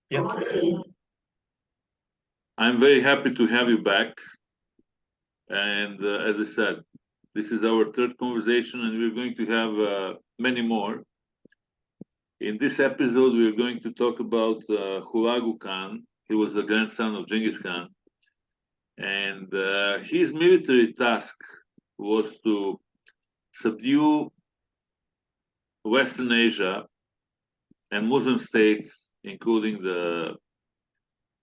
Yep. I'm very happy to have you back. And as I said, this is our third conversation, and we're going to have many more. In this episode, we're going to talk about Hulagu Khan. He was the grandson of Genghis Khan, and his military task was to subdue Western Asia and Muslim states, including the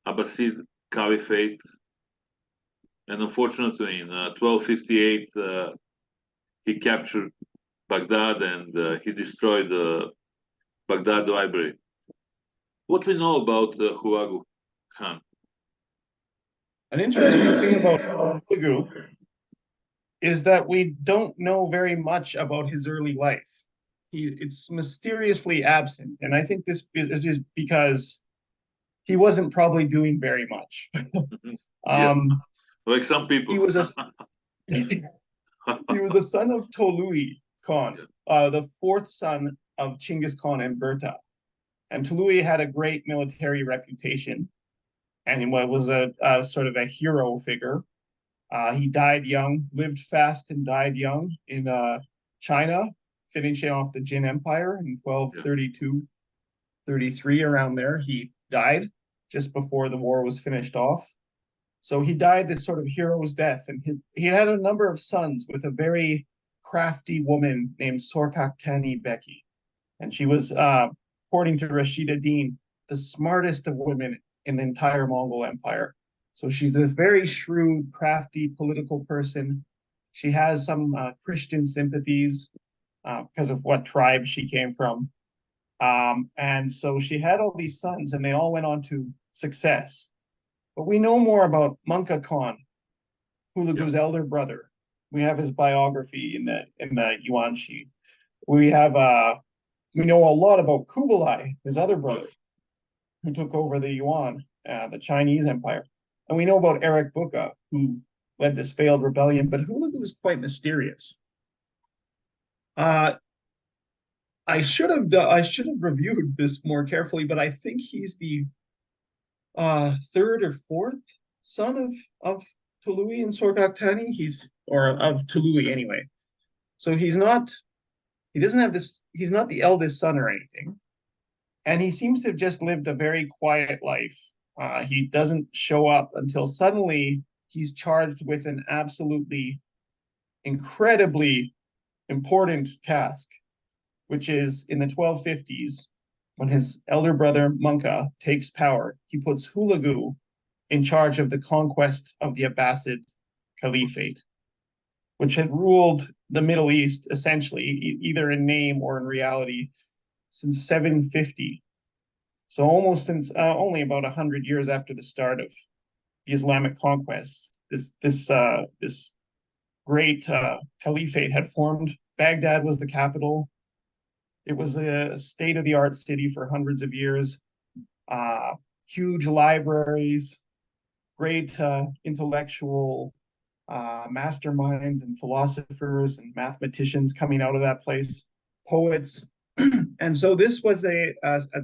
Abbasid Caliphate. And unfortunately, in 1258, he captured Baghdad and he destroyed the Baghdad library. What we know about Hulagu Khan? An interesting thing about Telugu is that we don't know very much about his early life. It's mysteriously absent, and I think this is because he wasn't probably doing very much. Yeah, Um, like some he people. was a he was a son of Tolui Khan, Yeah, the fourth son of Chinggis Khan and Berta. And Tolui had a great military reputation, and he was a sort of a hero figure. He died young, lived fast and died young in China, finishing off the Jin Empire in yeah. 1232, 33, around there. He died just before the war was finished off. So he died this sort of hero's death, and he had a number of sons with a very crafty woman named Sorkak Tani Beki. And she was, according to Rashida Dean, the smartest of women in the entire Mongol Empire. So she's a very shrewd, crafty political person. She has some Christian sympathies because of what tribe she came from. And so she had all these sons, and they all went on to success. But we know more about Munka Khan, Yeah. Hulagu's elder brother. We have his biography in the Yuan Shi. We have we know a lot about Kublai, his other brother, who took over the Yuan, the Chinese Empire. And we know about Eric Buka, who led this failed rebellion, but Hulagu was quite mysterious. Uh, I should have reviewed this more carefully, but I think he's the third or fourth son of Tului and Sorgaktani. He's or of Tului anyway. So he doesn't have this. He's not the eldest son or anything, and he seems to have just lived a very quiet life. He doesn't show up until suddenly he's charged with an absolutely incredibly important task, which is in the 1250s, when his elder brother Munka takes power, he puts Hulagu in charge of the conquest of the Abbasid Caliphate, which had ruled the Middle East essentially, either in name or in reality, since 750. So almost since only about 100 years after the start of the Islamic conquests, this great caliphate had formed. Baghdad was the capital. It was a state of the art city for hundreds of years. Uh, Huge libraries, great intellectual masterminds and philosophers and mathematicians coming out of that place, poets. And so this was a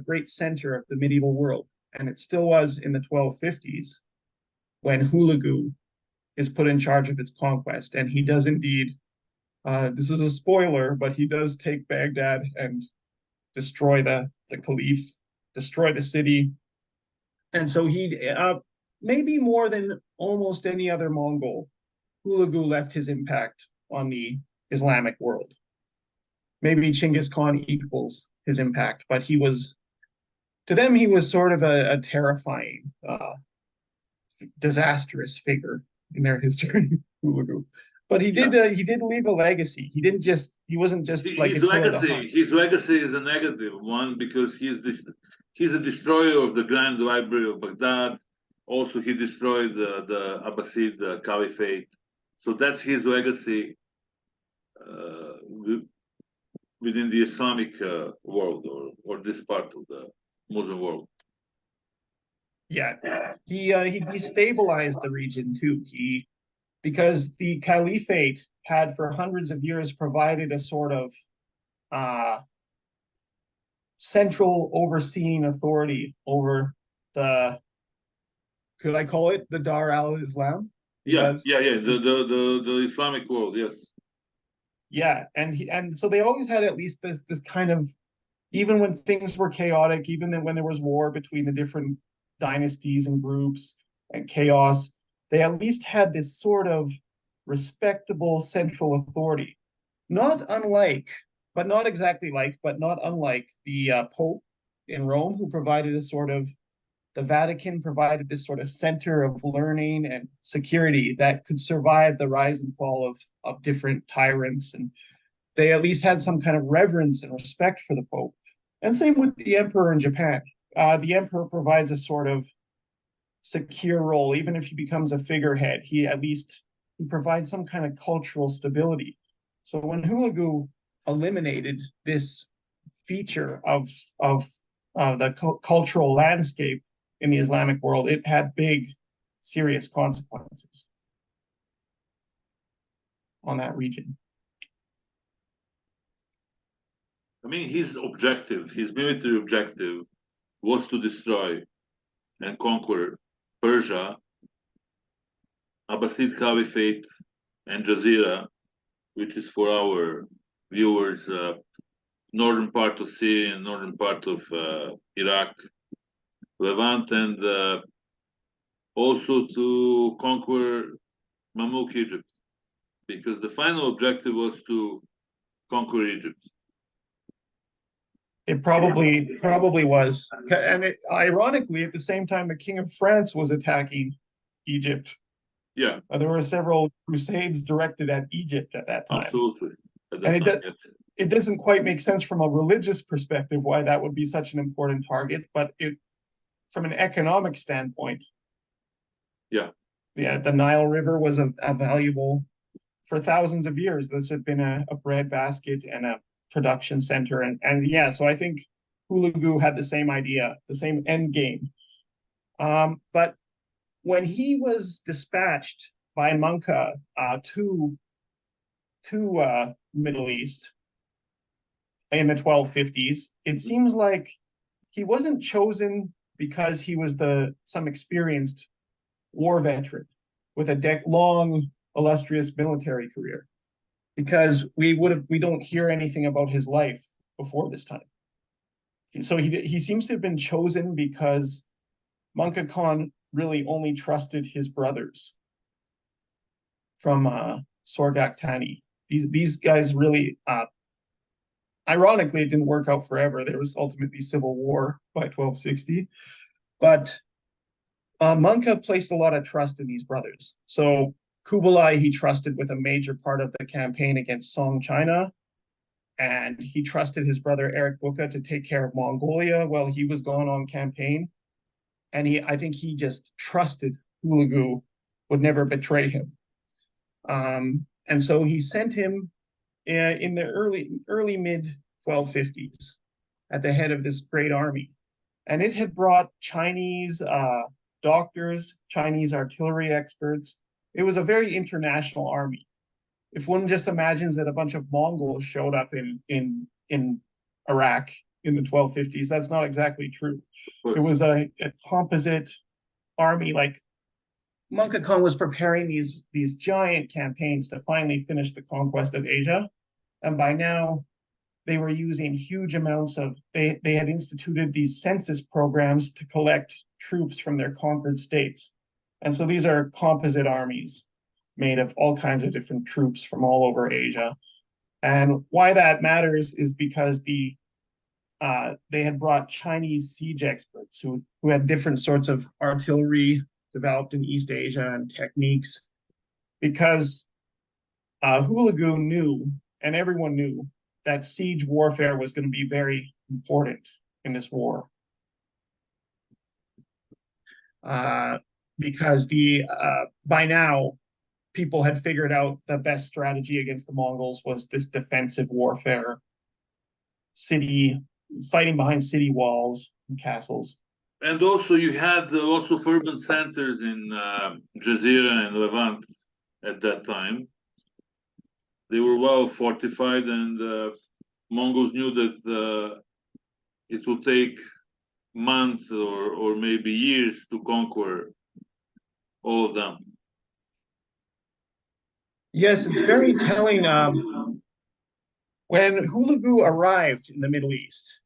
great center of the medieval world. And it still was in the 1250s when Hulagu is put in charge of its conquest. And he does indeed, this is a spoiler, but he does take Baghdad and destroy the caliph, destroy the city. And so maybe more than almost any other Mongol, Hulagu left his impact on the Islamic world. Maybe Chinggis Khan equals his impact, but to them, he was sort of a terrifying, disastrous figure in their history, Hulagu. But Yeah. he did leave a legacy. He wasn't just like His Attila the legacy, Hun. his legacy is a negative one because he's a destroyer of the Grand Library of Baghdad. Also, he destroyed the Abbasid Caliphate. So that's his legacy uh, within the Islamic world or this part of the Muslim world. Yeah, he destabilized the region too. Because the caliphate had for hundreds of years provided a sort of uh, central overseeing authority over the could I call it the Dar al-Islam? Yeah, The yeah, yeah. this The Islamic world, yes. yeah, and so they always had at least this kind of, even when things were chaotic, even then when there was war between the different dynasties and groups and chaos, they at least had this sort of respectable central authority, not unlike, but not exactly like, but not unlike the Pope in Rome, who provided a sort of, the Vatican provided this sort of center of learning and security that could survive the rise and fall of different tyrants. And they at least had some kind of reverence and respect for the Pope. And same with the Emperor in Japan. The Emperor provides a sort of secure role, even if he becomes a figurehead. He at least he provides some kind of cultural stability. So when Hulagu eliminated this feature of the cultural landscape in the Islamic world, it had big, serious consequences on that region. I mean, his objective, his military objective, was to destroy and conquer Persia, Abbasid Caliphate, and Jazira, which is for our viewers, northern part of Syria and northern part of Iraq, Levant, and also to conquer Mamluk Egypt, because the final objective was to conquer Egypt. It probably was, and ironically, at the same time, the King of France was attacking Egypt. Yeah, There were several crusades directed at Egypt at that time, absolutely. At and that time, yes. it doesn't quite make sense from a religious perspective why that would be such an important target, but from an economic standpoint, Yeah. the Nile River was a valuable, for thousands of years. This had been a breadbasket and a production center, and yeah, so I think Hulagu had the same idea, the same end game. But when he was dispatched by Munka to Middle East in the 1250s, it seems like he wasn't chosen because he was some experienced war veteran with a long illustrious military career, because we don't hear anything about his life before this time. So he seems to have been chosen because Manka Khan really only trusted his brothers from Sorgak Tani. These guys really, ironically, it didn't work out forever. There was ultimately civil war by 1260, but Manka placed a lot of trust in these brothers. So Kublai he trusted with a major part of the campaign against Song China, and he trusted his brother Eric Buka to take care of Mongolia while he was gone on campaign. And I think he just trusted Hulagu would never betray him. And so he sent him in the early mid 1250s at the head of this great army, and it had brought Chinese doctors, Chinese artillery experts. It was a very international army. If one just imagines that a bunch of Mongols showed up in Iraq in the 1250s, that's not exactly true. It was a composite army. Like Manka Khan was preparing these giant campaigns to finally finish the conquest of Asia, and by now they were using huge amounts of they had instituted these census programs to collect troops from their conquered states. And so these are composite armies made of all kinds of different troops from all over Asia. And why that matters is because they had brought Chinese siege experts who had different sorts of artillery developed in East Asia and techniques, because Hulagu knew, and everyone knew, that siege warfare was going to be very important in this war. Because by now, people had figured out the best strategy against the Mongols was this defensive warfare, fighting behind city walls and castles. And also you had lots of urban centers in Jazira and Levant at that time. They were well fortified, and Mongols knew that it would take months or maybe years to conquer all of them. Yes, it's very telling. When Hulagu arrived in the Middle East,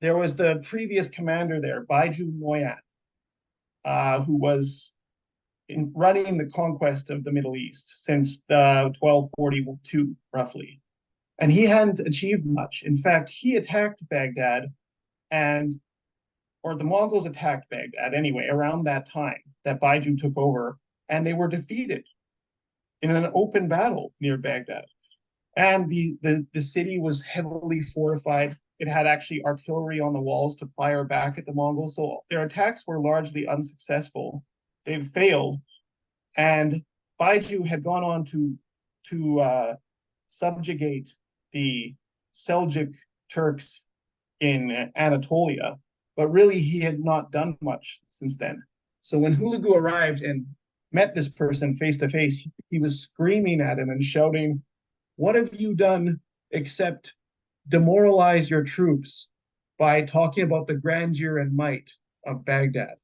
there was the previous commander there, Baiju Noyan, who was running the conquest of the Middle East since 1242, roughly. And he hadn't achieved much. In fact, he attacked Baghdad, and or the Mongols attacked Baghdad anyway, around that time that Baiju took over, and they were defeated in an open battle near Baghdad. And the city was heavily fortified. It had actually artillery on the walls to fire back at the Mongols. So their attacks were largely unsuccessful. They've failed. And Baiju had gone on to subjugate the Seljuk Turks in Anatolia, but really he had not done much since then. So when Hulagu arrived and met this person face to face, he was screaming at him and shouting, "What have you done except demoralize your troops by talking about the grandeur and might of Baghdad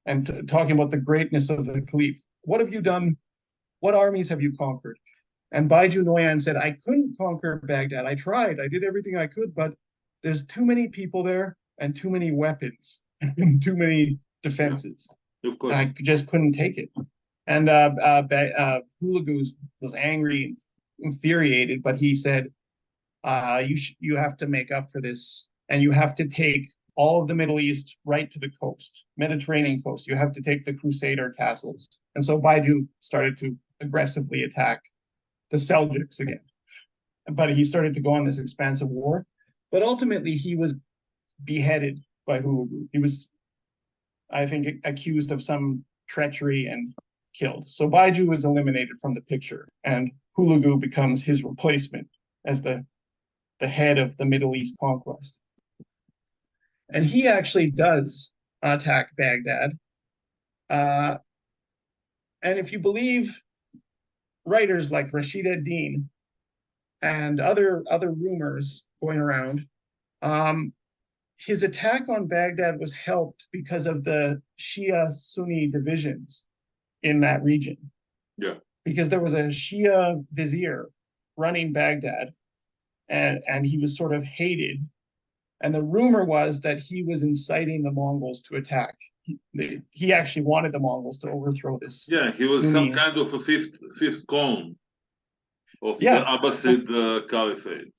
and talking about the greatness of the Caliph? What have you done? What armies have you conquered?" And Baiju Noyan said, "I couldn't conquer Baghdad. I tried. I did everything I could, but there's too many people there and too many weapons and too many defenses. Of course. I just couldn't take it." And Hulagu was angry, infuriated, but he said, you have to make up for this, and you have to take all of the Middle East right to the coast, Mediterranean coast. You have to take the Crusader castles." And so Baiju started to aggressively attack the Seljuks again. But he started to go on this expansive war. But ultimately, he was beheaded by Hulagu. He was, I think, accused of some treachery and killed. So Baiju is eliminated from the picture, and Hulagu becomes his replacement as the head of the Middle East conquest. And he actually does attack Baghdad. And if you believe writers like Rashid ad-Din and other rumors going around, his attack on Baghdad was helped because of the Shia Sunni divisions in that region. Yeah. Because there was a Shia vizier running Baghdad, and he was sort of hated. And the rumor was that he was inciting the Mongols to attack. He actually wanted the Mongols to overthrow this. Yeah, he was some kind of a fifth cone of the Abbasid Caliphate.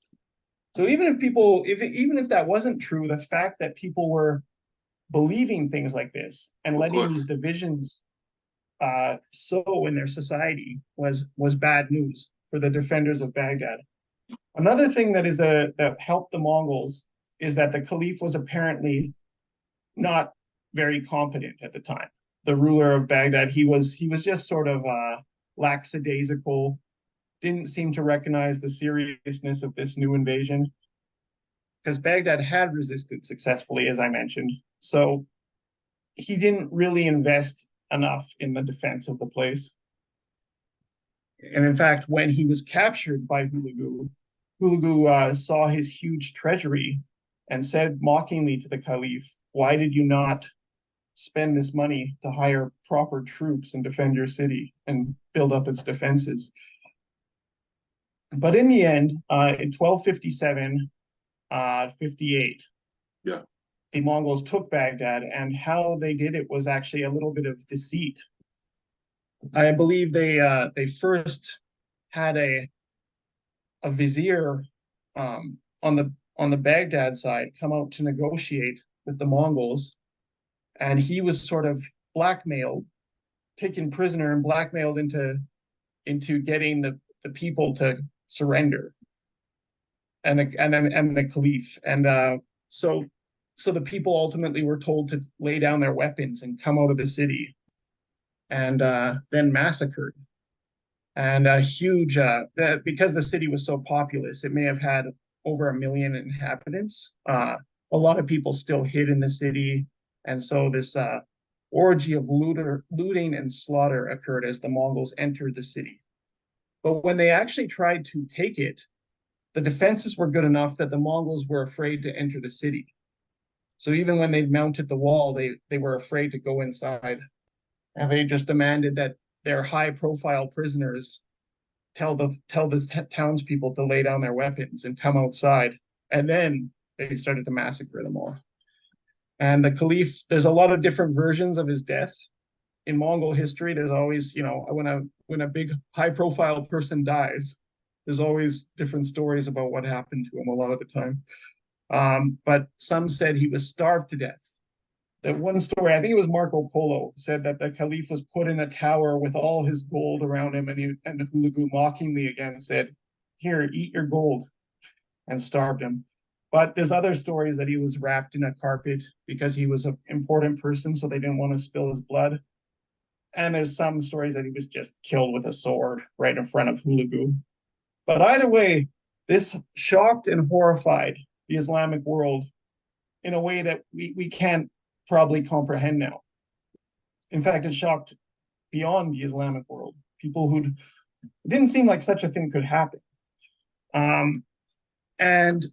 So even if that wasn't true, the fact that people were believing things like this and letting these divisions sow in their society was bad news for the defenders of Baghdad. Another thing that helped the Mongols is that the Caliph was apparently not very competent at the time. The ruler of Baghdad, he was just sort of lackadaisical, didn't seem to recognize the seriousness of this new invasion, because Baghdad had resisted successfully, as I mentioned. So he didn't really invest enough in the defense of the place. And in fact, when he was captured by Hulagu saw his huge treasury and said mockingly to the Caliph, "Why did you not spend this money to hire proper troops and defend your city and build up its defenses?" But in the end, in 1257, 58, yeah, the Mongols took Baghdad, and how they did it was actually a little bit of deceit. I believe they first had a vizier on the Baghdad side come out to negotiate with the Mongols, and he was sort of blackmailed, taken prisoner, and blackmailed into getting the people to surrender, and the Caliph, and so the people ultimately were told to lay down their weapons and come out of the city, and then massacred. And a huge because the city was so populous, it may have had over 1 million inhabitants. A lot of people still hid in the city, and so this orgy of looting and slaughter occurred as the Mongols entered the city. But when they actually tried to take it, the defenses were good enough that the Mongols were afraid to enter the city. So even when they mounted the wall, they were afraid to go inside, and they just demanded that their high-profile prisoners tell the townspeople to lay down their weapons and come outside, and then they started to massacre them all. And the Caliph, there's a lot of different versions of his death. In Mongol history, there's always, when a big high profile person dies, there's always different stories about what happened to him a lot of the time. But some said he was starved to death. That one story, I think it was Marco Polo, said that the Caliph was put in a tower with all his gold around him, and Hulagu mockingly again said, "Here, eat your gold," and starved him. But there's other stories that he was wrapped in a carpet because he was an important person, so they didn't want to spill his blood. And there's some stories that he was just killed with a sword right in front of Hulagu. But either way, this shocked and horrified the Islamic world in a way that we can't probably comprehend now. In fact, it shocked beyond the Islamic world. People who didn't seem like such a thing could happen. And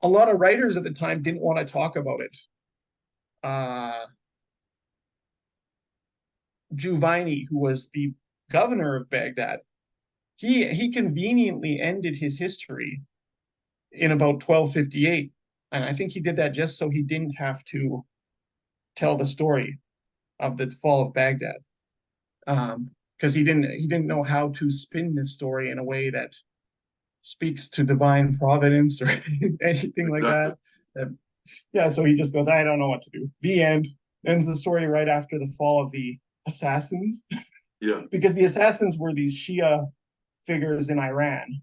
a lot of writers at the time didn't want to talk about it. Juvaini, who was the governor of Baghdad, he conveniently ended his history in about 1258, and I think he did that just so he didn't have to tell the story of the fall of Baghdad, because he didn't know how to spin this story in a way that speaks to divine providence or anything like that. Yeah, so he just goes, I don't know what to do. The end. Ends the story right after the fall of the assassins. Yeah. Because the assassins were these Shia figures in Iran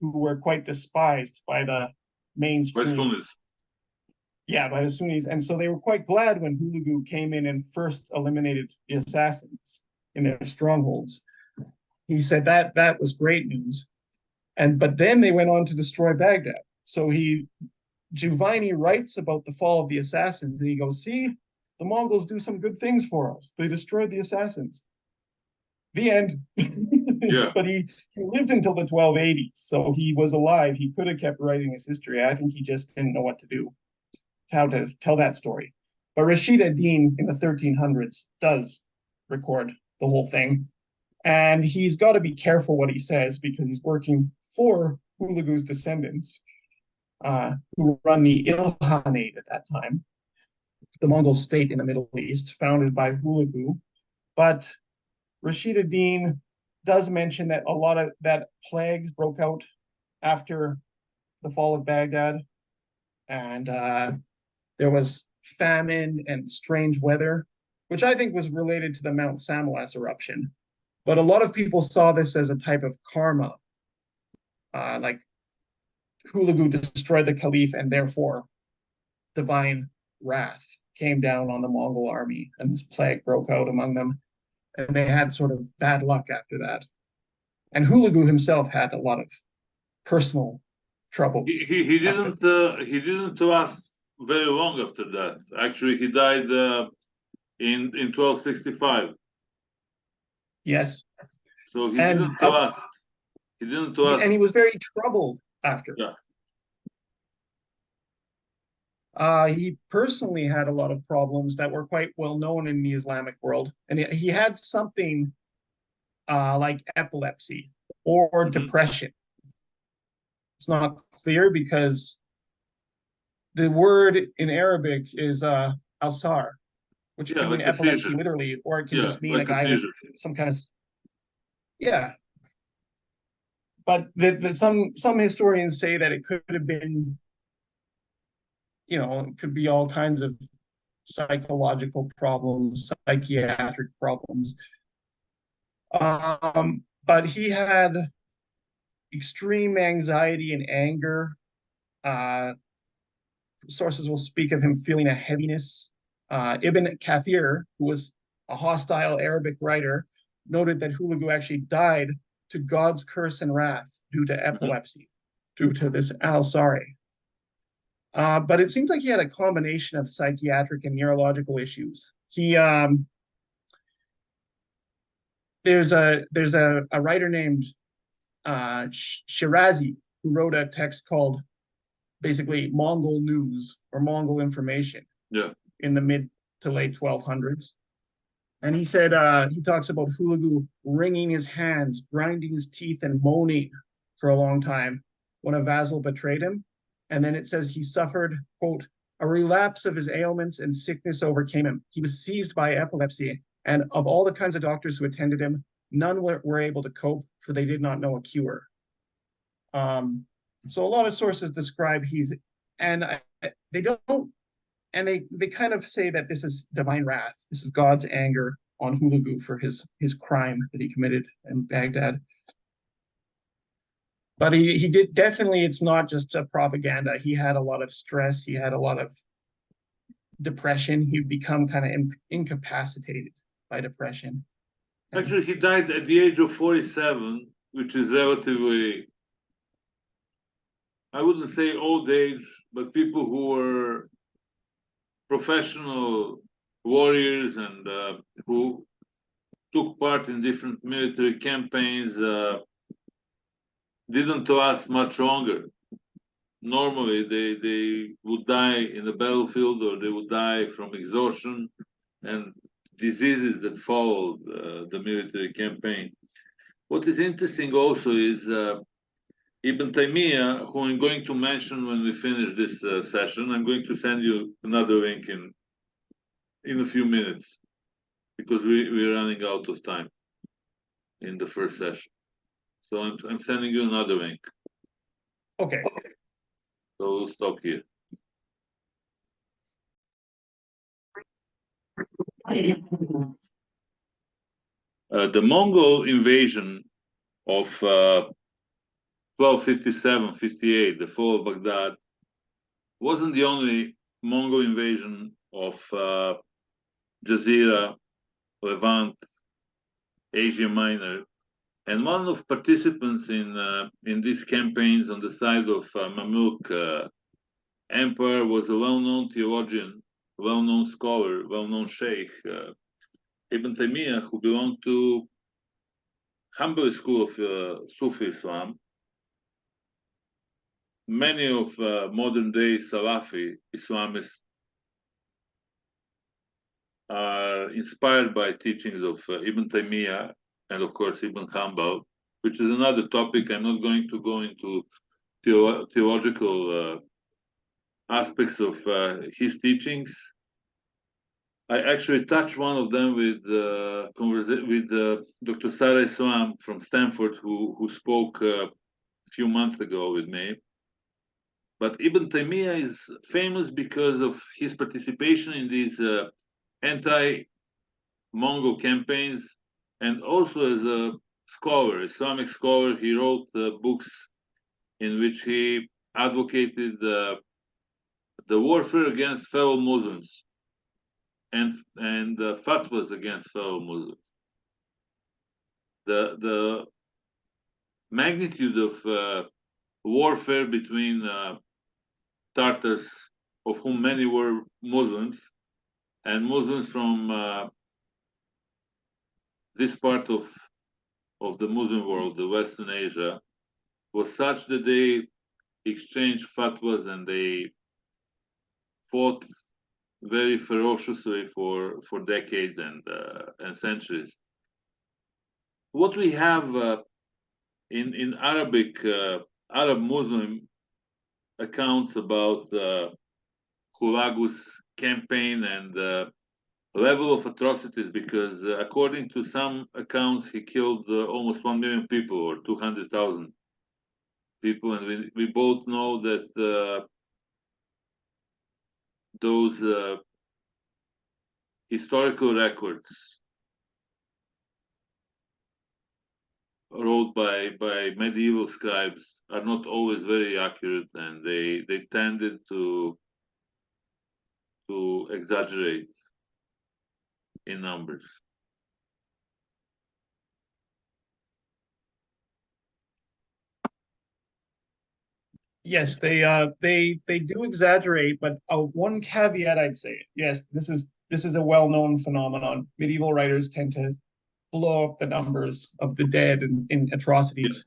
who were quite despised by the mainstream. Sunnis. Yeah, by the Sunnis. And so they were quite glad when Hulagu came in and first eliminated the assassins in their strongholds. He said that was great news. But then they went on to destroy Baghdad. So Juvaini writes about the fall of the assassins, and he goes, see, the Mongols do some good things for us. They destroyed the assassins. The end. Yeah. But he lived until the 1280s, so he was alive. He could have kept writing his history. I think he just didn't know what to do, how to tell that story. But Rashid ad-Din in the 1300s does record the whole thing. And he's got to be careful what he says because he's working for Hulagu's descendants, who run the Ilkhanate at that time, the Mongol state in the Middle East, founded by Hulagu. But Rashid ad-Din does mention that a lot of that plagues broke out after the fall of Baghdad, and there was famine and strange weather, which I think was related to the Mount Samalas eruption. But a lot of people saw this as a type of karma, like Hulagu destroyed the Caliph, and therefore divine wrath came down on the Mongol army, and this plague broke out among them, and they had sort of bad luck after that. And Hulagu himself had a lot of personal troubles. He didn't last very long after that. Actually, he died in 1265. Yes. So he didn't last. He didn't last. And he was very troubled after. Yeah. He personally had a lot of problems that were quite well known in the Islamic world. And he had something like epilepsy or depression. It's not clear because the word in Arabic is al-sar, which can mean epilepsy literally, or it can just mean a guy with some kind of, yeah. But some historians say that it could have been, it could be all kinds of psychological problems, psychiatric problems. But he had extreme anxiety and anger. Sources will speak of him feeling a heaviness. Ibn Kathir, who was a hostile Arabic writer, noted that Hulagu actually died to God's curse and wrath due to epilepsy, due to this al-Sari. But it seems like he had a combination of psychiatric and neurological issues. There's a writer named Shirazi who wrote a text called basically Mongol news or Mongol information Yeah. in the mid to late 1200s. And he said he talks about Hulagu wringing his hands, grinding his teeth, and moaning for a long time when a vassal betrayed him. And then it says he suffered, quote, a relapse of his ailments and sickness overcame him. He was seized by epilepsy. And of all the kinds of doctors who attended him, none were able to cope, for they did not know a cure. So a lot of sources describe and they don't, and they kind of say that this is divine wrath. This is God's anger on Hulagu for his crime that he committed in Baghdad. But he did definitely. It's not just a propaganda. He had a lot of stress. He had a lot of depression. He'd become kind of incapacitated by depression. Actually, he died at the age of 47, which is relatively, I wouldn't say old age, but people who were professional warriors and who took part in different military campaigns didn't last much longer. Normally, they would die in the battlefield, or they would die from exhaustion and diseases that followed the military campaign. What is interesting also is Ibn Taymiyyah, who I'm going to mention when we finish this session. I'm going to send you another link in a few minutes, because we're running out of time in the first session. So I'm sending you another link. Okay. So we'll stop here. The Mongol invasion of 1257-58, the fall of Baghdad, wasn't the only Mongol invasion of Jazira, Levant, Asia Minor, and one of participants in these campaigns on the side of Mamluk Empire was a well-known theologian, well-known scholar, well-known sheikh, Ibn Taymiyyah, who belonged to Hanbali school of Sufi Islam. Many of modern-day Salafi Islamists are inspired by teachings of Ibn Taymiyyah and, of course, Ibn Hanbal, which is another topic. I'm not going to go into theological aspects of his teachings. I actually touched one of them with Dr. Sarah Islam from Stanford, who spoke a few months ago with me. But Ibn Taymiyyah is famous because of his participation in these anti-Mongol campaigns, and also as a scholar, Islamic scholar. He wrote books in which he advocated the warfare against fellow Muslims and fatwas against fellow Muslims. The magnitude of warfare between Tartars, of whom many were Muslims, and Muslims from this part of the Muslim world, the Western Asia, was such that they exchanged fatwas and they fought very ferociously for decades and centuries. What we have in Arabic, Arab Muslim accounts about Hulagu's campaign and level of atrocities, because according to some accounts, he killed almost 1 million people, or 200,000 people, and we both know that those historical records wrote by medieval scribes are not always very accurate, and they tended to exaggerate in numbers. Yes, they do exaggerate, but one caveat I'd say, yes, this is a well-known phenomenon. Medieval writers tend to blow up the numbers of the dead in atrocities.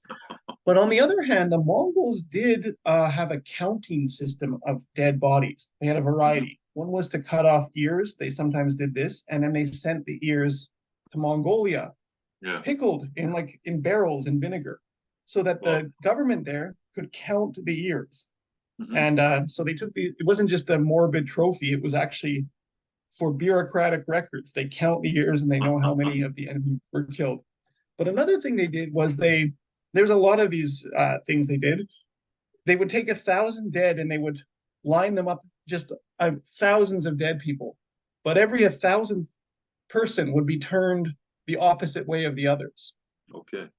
But on the other hand, the Mongols did have a counting system of dead bodies. They had a Mhm. variety. One was to cut off ears. They sometimes did this, and then they sent the ears to Mongolia, Yeah. pickled in like in barrels in vinegar, so that Wow. the government there could count the ears. Hmm. And so they took the. It wasn't just a morbid trophy. It was actually for bureaucratic records. They count the ears and they know how many of the enemy were killed. But another thing they did was there's a lot of these things they did. They would take 1,000 dead and they would line them up, just thousands of dead people. But every 1,000th person would be turned the opposite way of the others. Okay.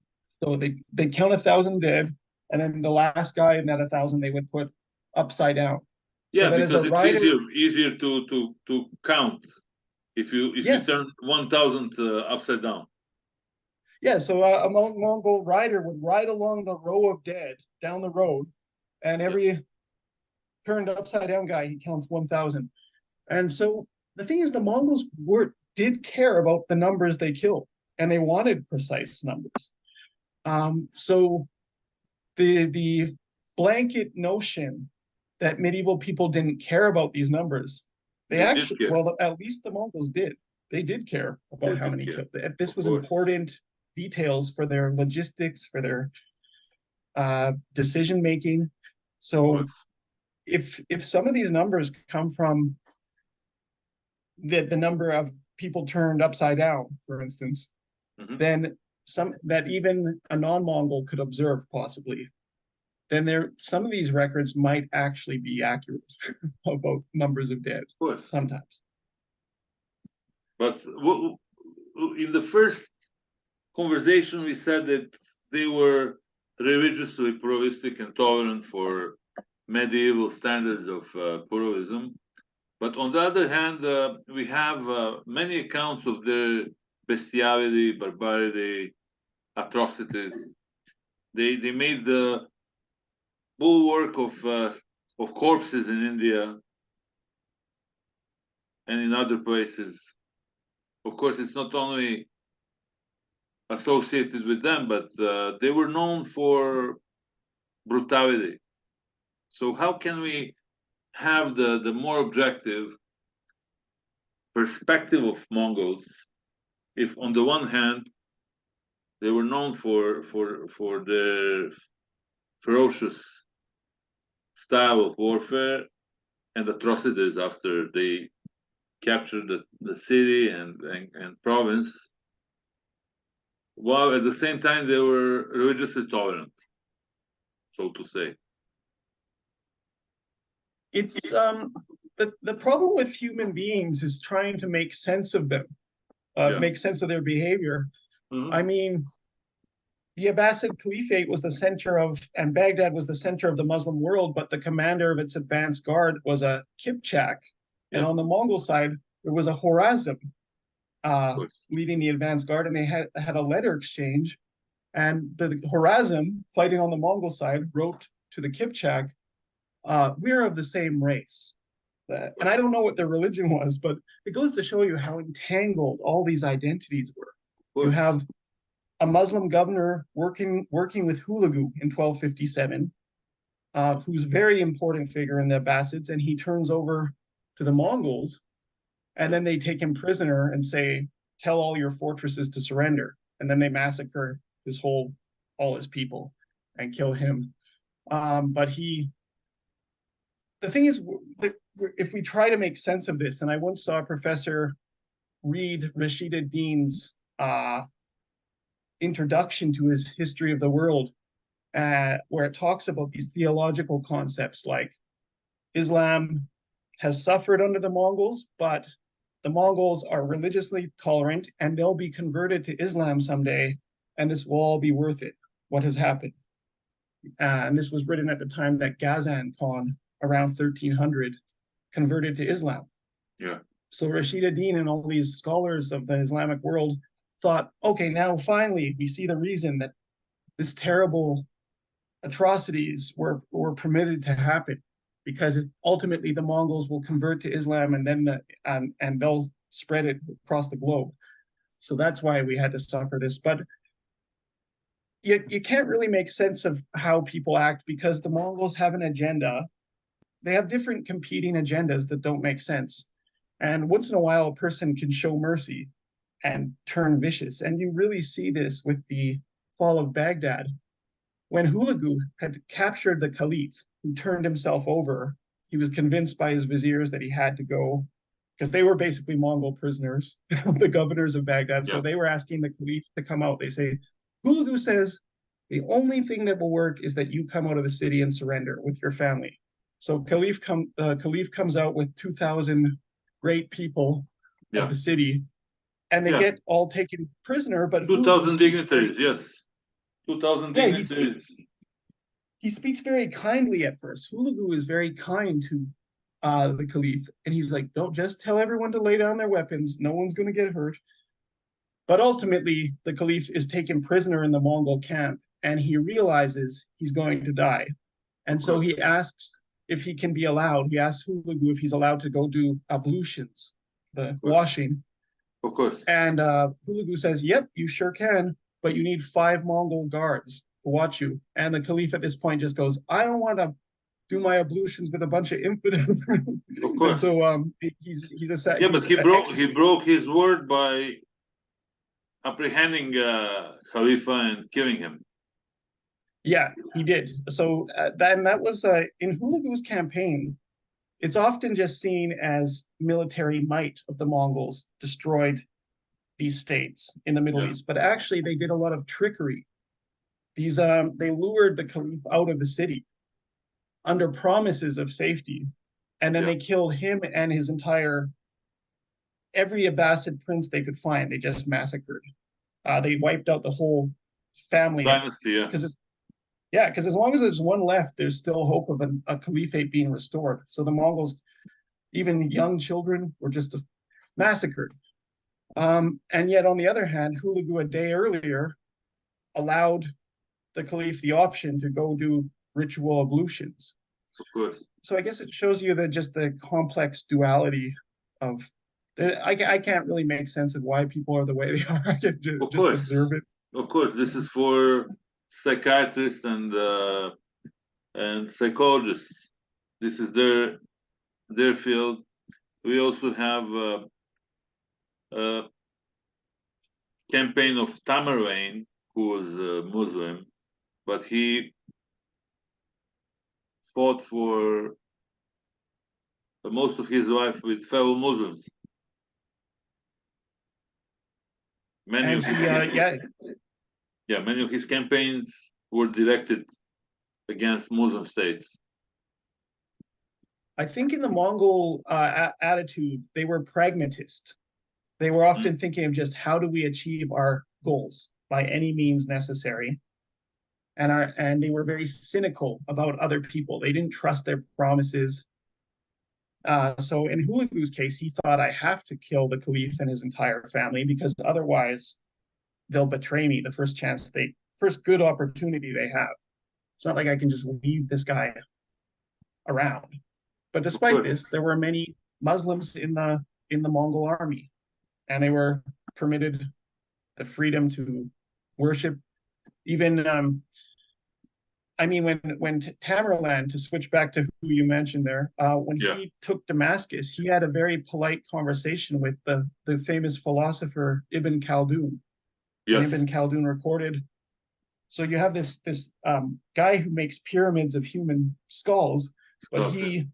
So they count 1,000 dead, and then the last guy in that 1,000 they would put upside down. So Yeah, that as a because it's rider, easier to count if you yes, turn 1,000 upside down. yeah. So a Mongol rider would ride along the row of dead down the road, and Yeah. every turned upside down guy he counts 1,000. And so the thing is, the Mongols did care about the numbers they killed, and they wanted precise numbers. So the blanket notion that medieval people didn't care about these numbers, they They did actually, care. well, at least the Mongols did. They did care They about how did many care. killed. This Of was course. important details for their logistics, for their decision making. Of So course. if some of these numbers come from the number of people turned upside down, for instance, Hmm. then some that even a non-Mongol could observe possibly, then there some of these records might actually be accurate about numbers of dead Of course. sometimes. But in the first conversation, we said that they were religiously pluralistic and tolerant for medieval standards of pluralism. But on the other hand, we have many accounts of their bestiality, barbarity, atrocities. They made the bulwark of corpses in India and in other places. Of course, it's not only associated with them, but they were known for brutality. So how can we have the more objective perspective of Mongols if on the one hand they were known for their ferocious style of warfare and atrocities after they captured the city and province, while at the same time they were religiously tolerant, so to say. It's the problem with human beings is trying to make sense of them, Yeah. make sense of their behavior. Hmm. I mean, the Abbasid Caliphate was the center of, and Baghdad was the center of the Muslim world, but the commander of its advance guard was a Kipchak. And Yeah, on the Mongol side, there was a Horazm of uh, course. leading the advance guard, and they had a letter exchange. And the Horazm, fighting on the Mongol side, wrote to the Kipchak, "We're of the same race." Of And I course. don't know what their religion was, but it goes to show you how entangled all these identities were. Of You course. have a Muslim governor working with Hulagu in 1257, who's a very important figure in the Abbasids, and he turns over to the Mongols, and Yeah. then they take him prisoner and say, "Tell all your fortresses to surrender," and then they massacre all his people and kill him. But the thing is, if we try to make sense of this, and I once saw a professor read Rashida Dean's introduction to his History of the World, where it talks about these theological concepts like Islam has suffered under the Mongols, but the Mongols are religiously tolerant and they'll be converted to Islam someday, and this will all be worth it, what has happened. And this was written at the time that Ghazan Khan, around 1300, converted to Islam. Yeah. So Rashida Dean and all these scholars of the Islamic world thought, okay, now finally we see the reason that this terrible atrocities were permitted to happen, because ultimately the Mongols will convert to Islam, and then and they'll spread it across the globe. So that's why we had to suffer this. But you can't really make sense of how people act because the Mongols have an agenda. They have different competing agendas that don't make sense. And once in a while, a person can show mercy and turn vicious. And you really see this with the fall of Baghdad. When Hulagu had captured the Caliph, who turned himself over, he was convinced by his viziers that he had to go because they were basically Mongol prisoners, the governors of Baghdad. So Yeah, they were asking the Caliph to come out. They say, Hulagu says, the only thing that will work is that you come out of the city and surrender with your family. So Caliph comes out with 2,000 great people of yeah, the city, and they yeah. get all taken prisoner. But Hulagu 2,000 speaks very, dignitaries, yes. 2,000 yeah, dignitaries. he speaks very kindly at first. Hulagu is very kind to the Caliph, and he's like, "Don't just tell everyone to lay down their weapons. No one's going to get hurt." But ultimately, the Caliph is taken prisoner in the Mongol camp, and he realizes he's going to die. Of And so course, he asks if he can be allowed. He asks Hulagu if he's allowed to go do ablutions, the of course, washing. of course. And Hulagu says, "Yep, you sure can, but you need 5 Mongol guards to watch you." And the Caliph at this point just goes, "I don't want to do my ablutions with a bunch of infidels." Of And course. so Yeah, but he's he broke his word by apprehending Khalifa and killing him. yeah, he did. So that was in Hulagu's campaign. It's often just seen as military might of the Mongols destroyed these states in the Middle Yeah, East, but actually they did a lot of trickery. They lured the Caliph out of the city under promises of safety, and then yeah. they killed him and his entire every Abbasid prince they could find. They just massacred. They wiped out the whole family Dynasty, yeah. because yeah, because as long as there's one left, there's still hope of a caliphate being restored. So the Mongols, even young children, were just massacred. And yet, on the other hand, Hulagu a day earlier allowed the caliph the option to go do ritual ablutions. Of course. So I guess it shows you that just the complex duality of I can't really make sense of why people are the way they are. I can Of just course. observe it. Of course. This is for psychiatrists and psychologists. This is their field. We also have a campaign of Tamerlane, who was a Muslim, but he fought for most of his life with fellow Muslims. Many And of his yeah, many of his campaigns were directed against Muslim states. I think in the Mongol attitude, they were pragmatist. They were Mm, often thinking of just how do we achieve our goals by any means necessary, and they were very cynical about other people. They didn't trust their promises. So in Hulagu's case, he thought I have to kill the caliph and his entire family because otherwise they'll betray me the first good opportunity they have. It's not like I can just leave this guy around. But of despite course, this, there were many Muslims in the Mongol army, and they were permitted the freedom to worship. Even I mean, when Tamerlan, to switch back to who you mentioned there, when yeah, he took Damascus, he had a very polite conversation with the famous philosopher Ibn Khaldun, and yes, Ibn Khaldun recorded. So you have this guy who makes pyramids of human skulls, but stuff, yeah, he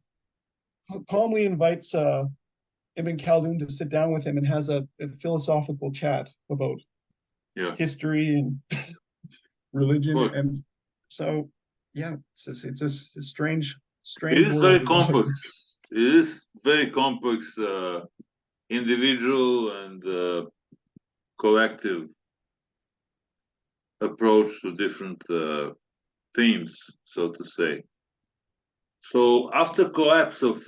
calmly invites Ibn Khaldun to sit down with him and has a philosophical chat about yeah. history and religion. But And so, yeah, it's a it strange is very world is all it complex. is. It is very complex, individual and collective approach to different themes, so to say. So after collapse of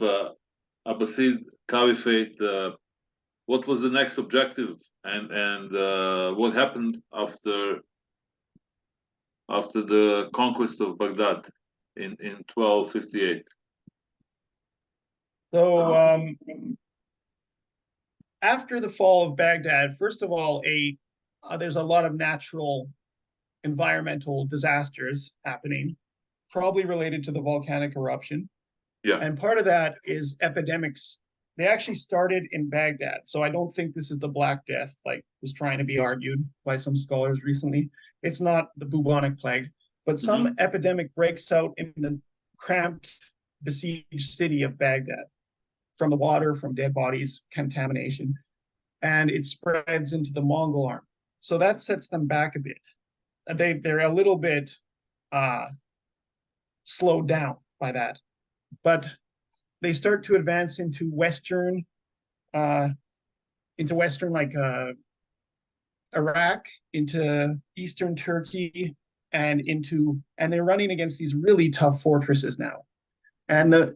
Abbasid Caliphate, what was the next objective, and what happened after the conquest of Baghdad in 1258? So after the fall of Baghdad, first of all, a there's a lot of natural environmental disasters happening, probably related to the volcanic eruption. Yeah. And part of that is epidemics. They actually started in Baghdad. So I don't think this is the Black Death, like was trying to be argued by some scholars recently. It's not the bubonic plague, but some epidemic breaks out in the cramped, besieged city of Baghdad from the water, from dead bodies, contamination, and it spreads into the Mongol army. So that sets them back a bit. They're a little bit uh, slowed down by that, but they start to advance uh, into Western like Iraq, into Eastern Turkey, and they're running against these really tough fortresses now. And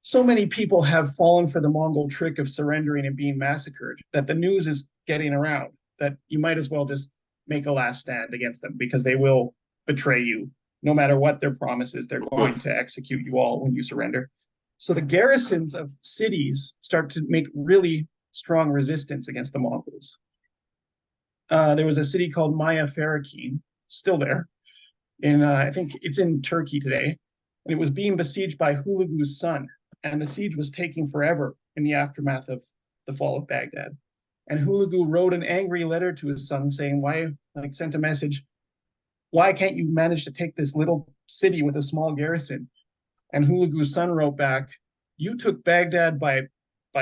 so many people have fallen for the Mongol trick of surrendering and being massacred that the news is getting around that you might as well just make a last stand against them because they will betray you. No matter what their promises, they're going to execute you all when you surrender. So the garrisons of cities start to make really strong resistance against the Mongols. There was a city called Maya Farakin, still there, I think it's in Turkey today, and it was being besieged by Hulagu's son, and the siege was taking forever in the aftermath of the fall of Baghdad. And Hulagu wrote an angry letter to his son saying, sent a message, why can't you manage to take this little city with a small garrison? And Hulagu's son wrote back, you took Baghdad by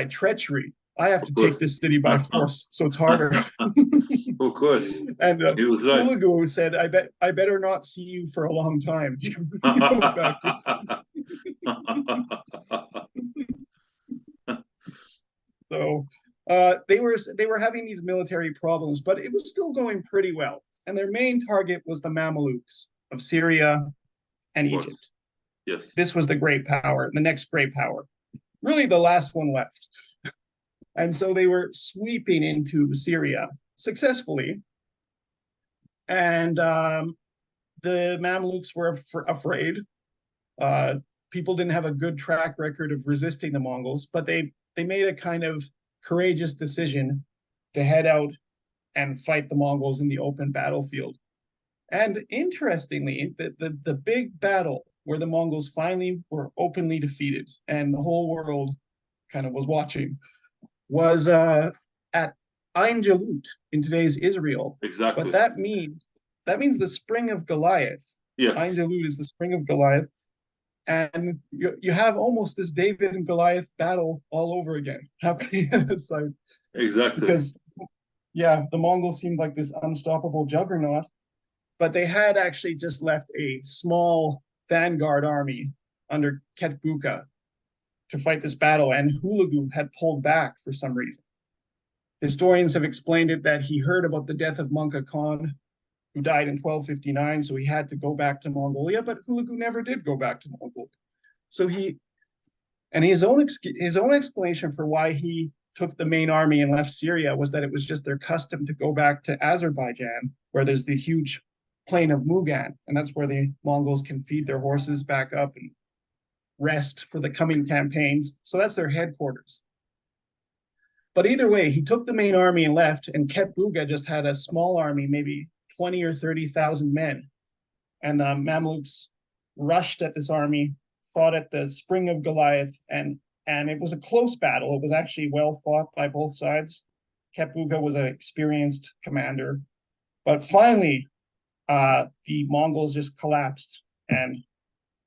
treachery. I have to take this city by force, so it's harder. Of course. And he was right. Hulagu said, I better not see you for a long time. So they were having these military problems, but it was still going pretty well. And their main target was the Mamelukes of Syria and Egypt. Yes. This was the great power, the next great power, really the last one left. And so they were sweeping into Syria successfully. And the Mamluks were afraid. People didn't have a good track record of resisting the Mongols, but they made a kind of courageous decision to head out and fight the Mongols in the open battlefield. And interestingly, the big battle where the Mongols finally were openly defeated and the whole world kind of was watching was at Ain Jalut in today's Israel. Exactly. But that means the spring of Goliath. Yes. Ain Jalut is the spring of Goliath. And you have almost this David and Goliath battle all over again happening at the site. Exactly. Because, the Mongols seemed like this unstoppable juggernaut, but they had actually just left a small vanguard army under Ketbuka to fight this battle, and Hulagu had pulled back for some reason. Historians have explained it that he heard about the death of Munka Khan, who died in 1259, so he had to go back to Mongolia, but Hulagu never did go back to Mongolia. So his own explanation for why he took the main army and left Syria was that it was just their custom to go back to Azerbaijan, where there's the huge plain of Mugan, and that's where the Mongols can feed their horses back up and rest for the coming campaigns. So that's their headquarters. But either way, he took the main army and left, and Ketbuga just had a small army, maybe 20 or 30,000 men. And the Mamluks rushed at this army, fought at the Spring of Goliath, and it was a close battle. It was actually well fought by both sides. Ketbuga was an experienced commander. But finally, the Mongols just collapsed and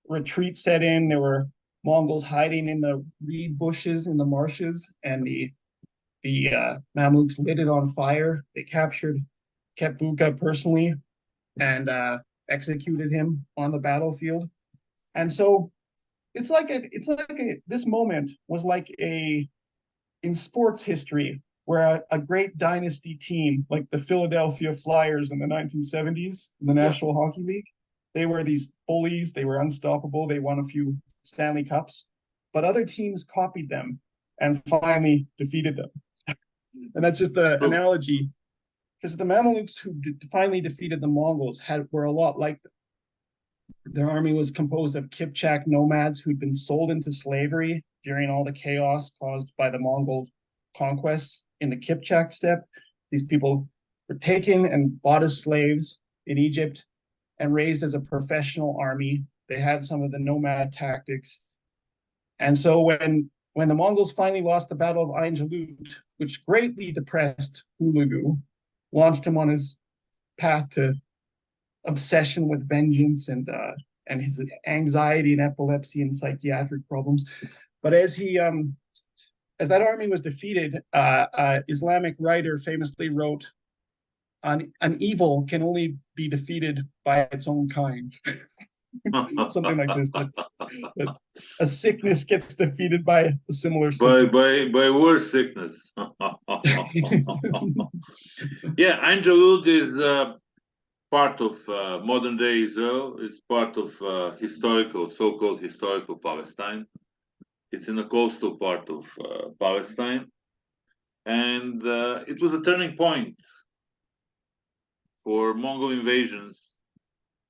retreat set in. There were Mongols hiding in the reed bushes in the marshes, and the Mamluks lit it on fire. They captured Ketbuka personally and executed him on the battlefield. And so this moment was like in sports history where a great dynasty team like the Philadelphia Flyers in the 1970s in the National Hockey League, they were these bullies, they were unstoppable, they won a few Stanley Cups, but other teams copied them and finally defeated them. And that's just an analogy, because the Mamelukes who finally defeated the Mongols were a lot like them. Their army was composed of Kipchak nomads who'd been sold into slavery during all the chaos caused by the Mongol conquests in the Kipchak steppe. These people were taken and bought as slaves in Egypt, and raised as a professional army. They had some of the nomad tactics. And so when the Mongols finally lost the Battle of Ain Jalut, which greatly depressed Hulagu, launched him on his path to obsession with vengeance and his anxiety and epilepsy and psychiatric problems. But as that army was defeated, Islamic writer famously wrote, "An evil can only be defeated by its own kind." Something like this. That a sickness gets defeated by a similar sickness. By worse sickness. Yeah, Angelud is part of modern day Israel. It's part of so-called historical Palestine. It's in the coastal part of Palestine, and it was a turning point for Mongol invasions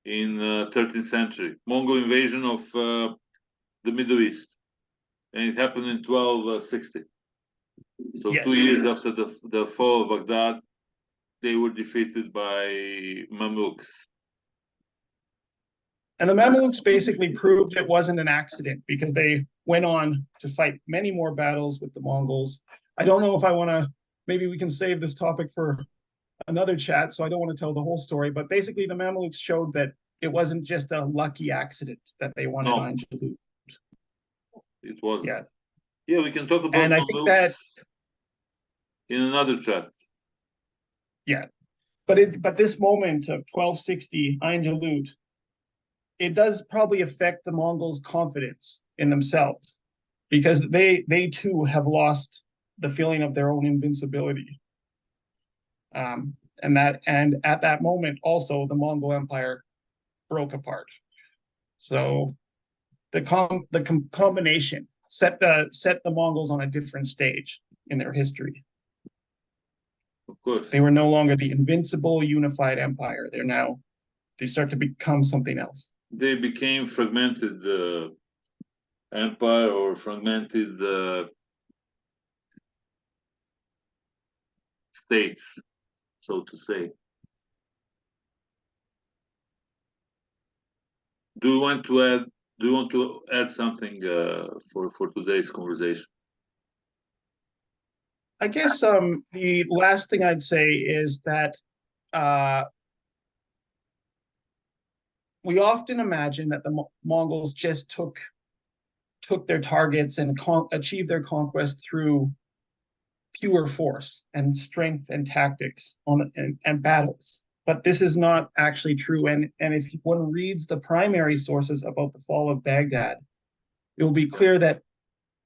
in 13th century. Mongol invasion of the Middle East, and it happened in 1260. So Yes. 2 years after the fall of Baghdad, they were defeated by Mamluks. And the Mamluks basically proved it wasn't an accident because they went on to fight many more battles with the Mongols. I don't know if I want to, maybe we can save this topic for another chat, so I don't want to tell the whole story, but basically the Mamluks showed that it wasn't just a lucky accident that they won No. in Ain Jalut. It wasn't. Yeah. Yeah, we can talk about And I think that in another chat. Yeah, but this moment of 1260 Ain Jalut, it does probably affect the Mongols' confidence in themselves because they too have lost the feeling of their own invincibility. And at that moment also the Mongol Empire broke apart. So the combination set the Mongols on a different stage in their history. Of course. They were no longer the invincible unified empire. They start to become something else. They became fragmented empire or fragmented states, so to say. Do you want to add something for today's conversation? I guess the last thing I'd say is that we often imagine that the Mongols just took their targets and achieved their conquest through pure force and strength and tactics and battles. But this is not actually true. And if one reads the primary sources about the fall of Baghdad, it will be clear that,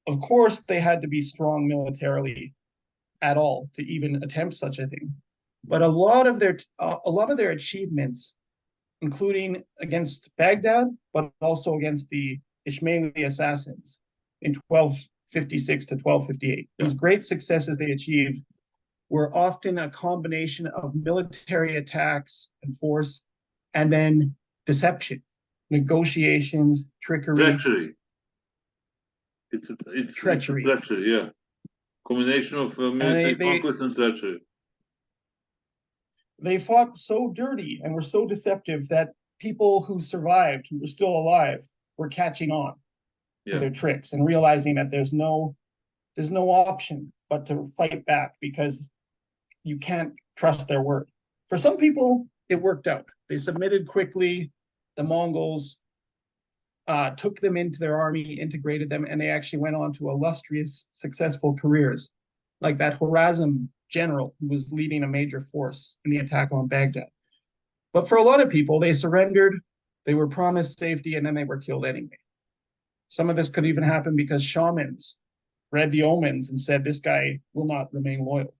of course, they had to be strong militarily at all to even attempt such a thing. But a lot of their achievements, including against Baghdad, but also against the Ismaili assassins in 1256 to 1258. These great successes they achieved were often a combination of military attacks and force, and then deception, negotiations, trickery. Treachery. It's treachery. Treachery, yeah. Combination of military conquest and treachery. They fought so dirty and were so deceptive that people who survived, who were still alive, were catching on to their tricks and realizing that there's no option but to fight back because you can't trust their word. For some people, it worked out. They submitted quickly. The Mongols took them into their army, integrated them, and they actually went on to illustrious, successful careers, like that Khwarazm general who was leading a major force in the attack on Baghdad. But for a lot of people, they surrendered, they were promised safety, and then they were killed anyway. Some of this could even happen because shamans read the omens and said, this guy will not remain loyal.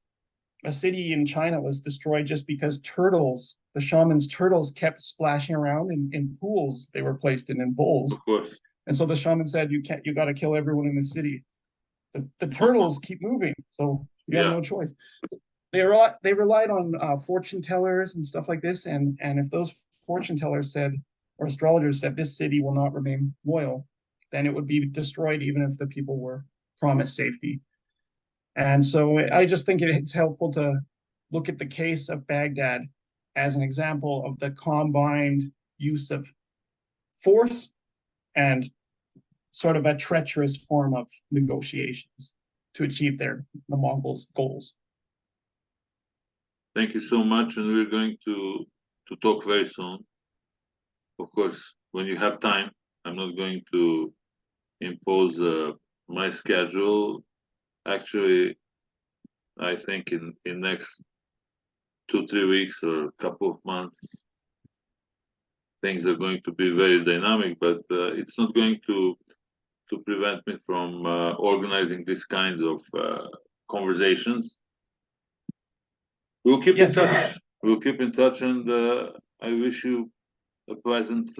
A city in China was destroyed just because the shamans' turtles kept splashing around in pools they were placed in bowls. Of course. And so the shaman said, you got to kill everyone in the city. The turtles keep moving, so you have no choice. They relied on fortune tellers and stuff like this, and if those fortune tellers said, or astrologers said, this city will not remain loyal, then it would be destroyed even if the people were promised safety. And so I just think it's helpful to look at the case of Baghdad as an example of the combined use of force and sort of a treacherous form of negotiations to achieve the Mongols' goals. Thank you so much, and we're going to talk very soon. Of course, when you have time, I'm not going to impose my schedule. Actually, I think in next 2-3 weeks or a couple of months, things are going to be very dynamic, but it's not going to prevent me from organizing this kind of conversations. We'll keep in touch. We'll keep in touch, and I wish you a pleasant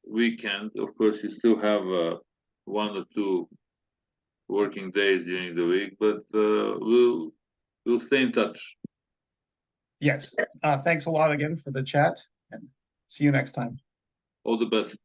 weekend. Of course, you still have 1 or 2 working days during the week, but we'll stay in touch. Yes. Thanks a lot again for the chat, and see you next time. All the best.